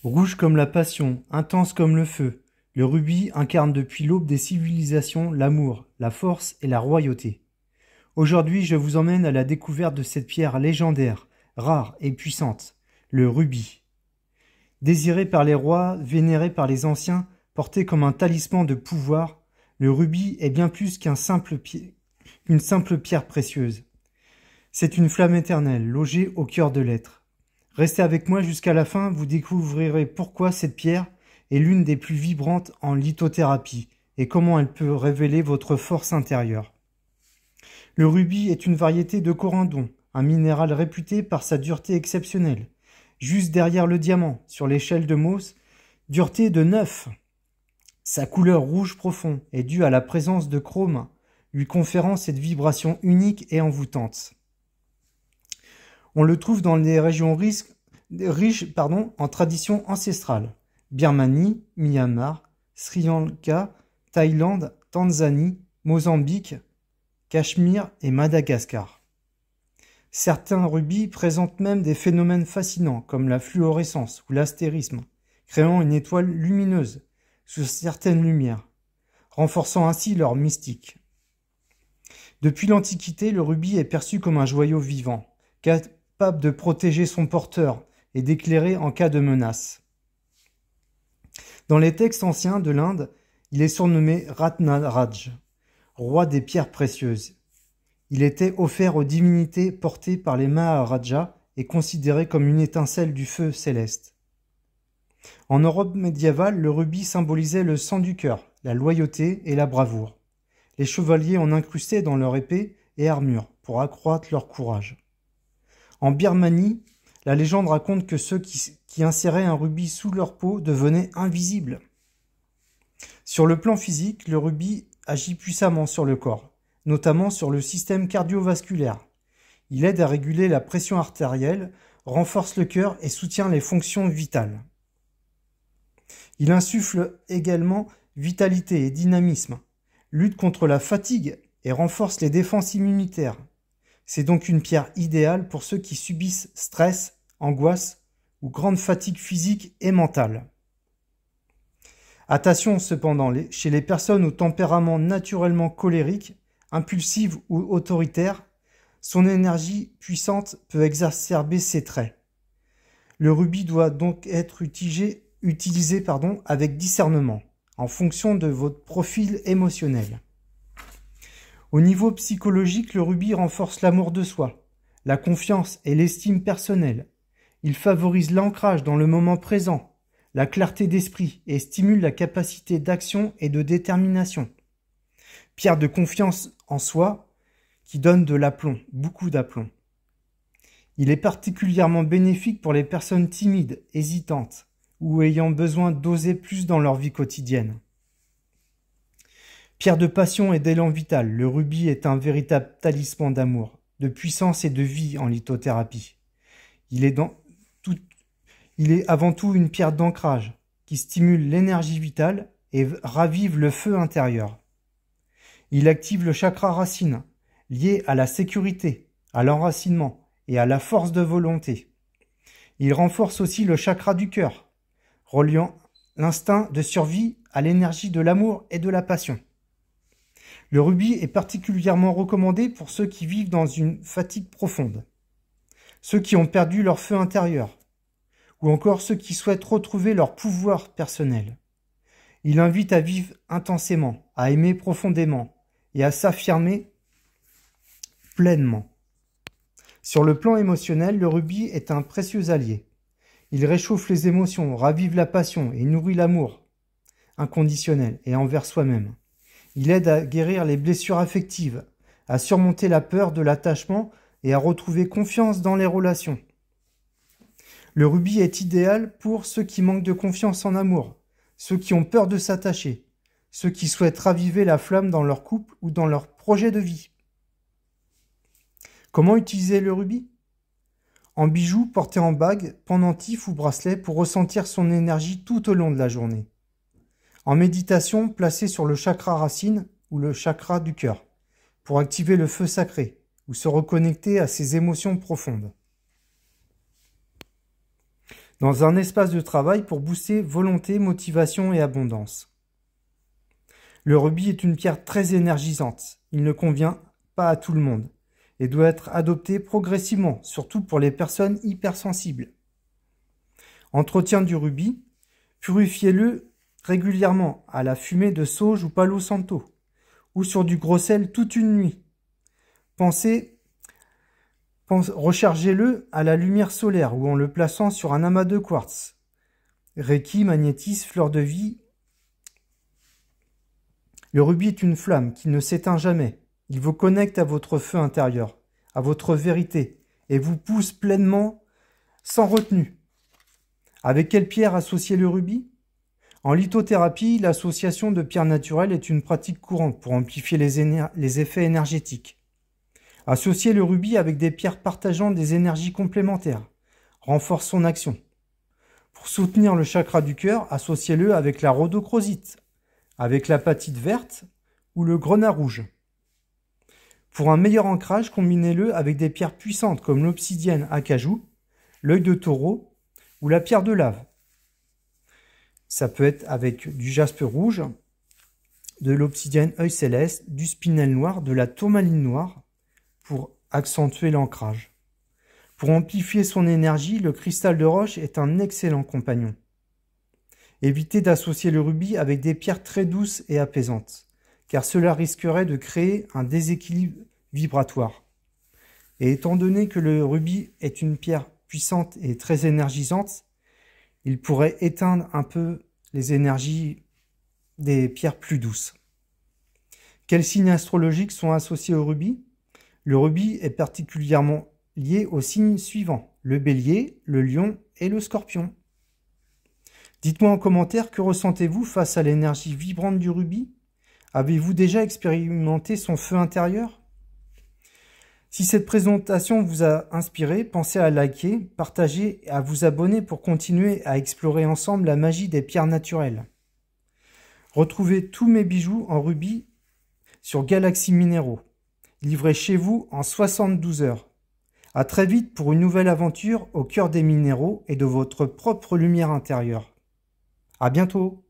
Rouge comme la passion, intense comme le feu, le rubis incarne depuis l'aube des civilisations l'amour, la force et la royauté. Aujourd'hui, je vous emmène à la découverte de cette pierre légendaire, rare et puissante, le rubis. Désiré par les rois, vénéré par les anciens, porté comme un talisman de pouvoir, le rubis est bien plus qu'une simple pierre précieuse. C'est une flamme éternelle, logée au cœur de l'être. Restez avec moi jusqu'à la fin, vous découvrirez pourquoi cette pierre est l'une des plus vibrantes en lithothérapie et comment elle peut révéler votre force intérieure. Le rubis est une variété de corindon, un minéral réputé par sa dureté exceptionnelle. Juste derrière le diamant, sur l'échelle de Mohs, dureté de 9. Sa couleur rouge profond est due à la présence de chrome, lui conférant cette vibration unique et envoûtante. On le trouve dans les régions riches en tradition ancestrale. Birmanie, Myanmar, Sri Lanka, Thaïlande, Tanzanie, Mozambique, Cachemire et Madagascar. Certains rubis présentent même des phénomènes fascinants comme la fluorescence ou l'astérisme, créant une étoile lumineuse sous certaines lumières, renforçant ainsi leur mystique. Depuis l'Antiquité, le rubis est perçu comme un joyau vivant, capable de protéger son porteur et d'éclairer en cas de menace. Dans les textes anciens de l'Inde, il est surnommé Ratnaraj, roi des pierres précieuses. Il était offert aux divinités portées par les Maharajas et considéré comme une étincelle du feu céleste. En Europe médiévale, le rubis symbolisait le sang du cœur, la loyauté et la bravoure. Les chevaliers en incrustaient dans leur épée et armure pour accroître leur courage. En Birmanie, la légende raconte que ceux qui inséraient un rubis sous leur peau devenaient invisibles. Sur le plan physique, le rubis agit puissamment sur le corps, notamment sur le système cardiovasculaire. Il aide à réguler la pression artérielle, renforce le cœur et soutient les fonctions vitales. Il insuffle également vitalité et dynamisme, lutte contre la fatigue et renforce les défenses immunitaires. C'est donc une pierre idéale pour ceux qui subissent stress, angoisse ou grande fatigue physique et mentale. Attention cependant, chez les personnes au tempérament naturellement colérique, impulsive ou autoritaire, son énergie puissante peut exacerber ses traits. Le rubis doit donc être utilisé avec discernement, en fonction de votre profil émotionnel. Au niveau psychologique, le rubis renforce l'amour de soi, la confiance et l'estime personnelle. Il favorise l'ancrage dans le moment présent, la clarté d'esprit et stimule la capacité d'action et de détermination. Pierre de confiance en soi qui donne de l'aplomb, beaucoup d'aplomb. Il est particulièrement bénéfique pour les personnes timides, hésitantes ou ayant besoin d'oser plus dans leur vie quotidienne. Pierre de passion et d'élan vital, le rubis est un véritable talisman d'amour, de puissance et de vie en lithothérapie. Il est avant tout une pierre d'ancrage qui stimule l'énergie vitale et ravive le feu intérieur. Il active le chakra racine, lié à la sécurité, à l'enracinement et à la force de volonté. Il renforce aussi le chakra du cœur, reliant l'instinct de survie à l'énergie de l'amour et de la passion. Le rubis est particulièrement recommandé pour ceux qui vivent dans une fatigue profonde, ceux qui ont perdu leur feu intérieur, ou encore ceux qui souhaitent retrouver leur pouvoir personnel. Il invite à vivre intensément, à aimer profondément et à s'affirmer pleinement. Sur le plan émotionnel, le rubis est un précieux allié. Il réchauffe les émotions, ravive la passion et nourrit l'amour inconditionnel et envers soi-même. Il aide à guérir les blessures affectives, à surmonter la peur de l'attachement et à retrouver confiance dans les relations. Le rubis est idéal pour ceux qui manquent de confiance en amour, ceux qui ont peur de s'attacher, ceux qui souhaitent raviver la flamme dans leur couple ou dans leur projet de vie. Comment utiliser le rubis ? En bijoux, porté en bague, pendentif ou bracelet pour ressentir son énergie tout au long de la journée. En méditation, placé sur le chakra racine ou le chakra du cœur, pour activer le feu sacré ou se reconnecter à ses émotions profondes. dans un espace de travail pour booster volonté, motivation et abondance. Le rubis est une pierre très énergisante. Il ne convient pas à tout le monde et doit être adopté progressivement, surtout pour les personnes hypersensibles. Entretien du rubis, purifiez-le régulièrement à la fumée de sauge ou palo santo ou sur du gros sel toute une nuit. Rechargez-le à la lumière solaire ou en le plaçant sur un amas de quartz. Reiki, magnétisme, fleur de vie. Le rubis est une flamme qui ne s'éteint jamais. Il vous connecte à votre feu intérieur, à votre vérité, et vous pousse pleinement, sans retenue. Avec quelle pierre associer le rubis? En lithothérapie, l'association de pierres naturelles est une pratique courante pour amplifier les effets énergétiques. Associer le rubis avec des pierres partageant des énergies complémentaires renforce son action. Pour soutenir le chakra du cœur, associez-le avec la rhodochrosite, avec l'apatite verte ou le grenat rouge. Pour un meilleur ancrage, combinez-le avec des pierres puissantes comme l'obsidienne acajou, l'œil de taureau ou la pierre de lave. Ça peut être avec du jaspe rouge, de l'obsidienne œil céleste, du spinel noir, de la tourmaline noire pour accentuer l'ancrage. Pour amplifier son énergie, le cristal de roche est un excellent compagnon. Évitez d'associer le rubis avec des pierres très douces et apaisantes, car cela risquerait de créer un déséquilibre vibratoire. Et étant donné que le rubis est une pierre puissante et très énergisante, il pourrait éteindre un peu les énergies des pierres plus douces. Quels signes astrologiques sont associés au rubis? Le rubis est particulièrement lié aux signes suivants: le bélier, le lion et le scorpion. Dites-moi en commentaire, que ressentez-vous face à l'énergie vibrante du rubis? Avez-vous déjà expérimenté son feu intérieur? Si cette présentation vous a inspiré, pensez à liker, partager et à vous abonner pour continuer à explorer ensemble la magie des pierres naturelles. Retrouvez tous mes bijoux en rubis sur Galaxy Minéraux, livrés chez vous en 72 heures. À très vite pour une nouvelle aventure au cœur des minéraux et de votre propre lumière intérieure. À bientôt!